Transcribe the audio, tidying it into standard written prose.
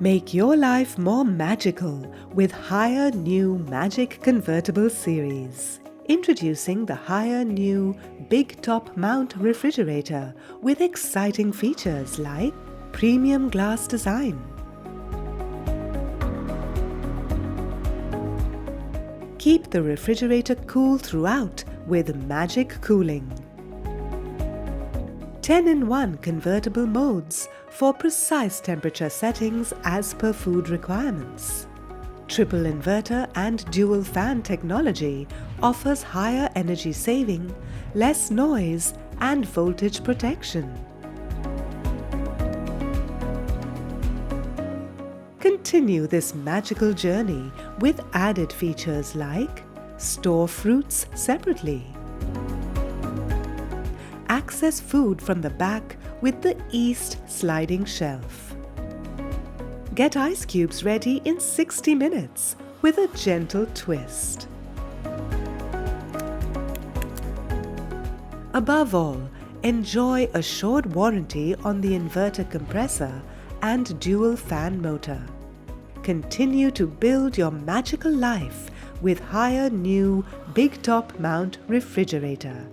Make your life more magical with HAIER New Magic Convertible Series. Introducing the HAIER New Big Top Mount Refrigerator with exciting features like premium glass design, keep the refrigerator cool throughout with magic cooling, 10-in-1 convertible modes for precise temperature settings as per food requirements. Triple inverter and dual fan technology offers higher energy saving, less noise and voltage protection. Continue this magical journey with added features like store fruits separately, access food from the back with the east sliding shelf, get ice cubes ready in 60 minutes with a gentle twist. Above all, enjoy assured warranty on the inverter compressor and dual fan motor. Continue to build your magical life with HAIER New Big Top Mount Refrigerator.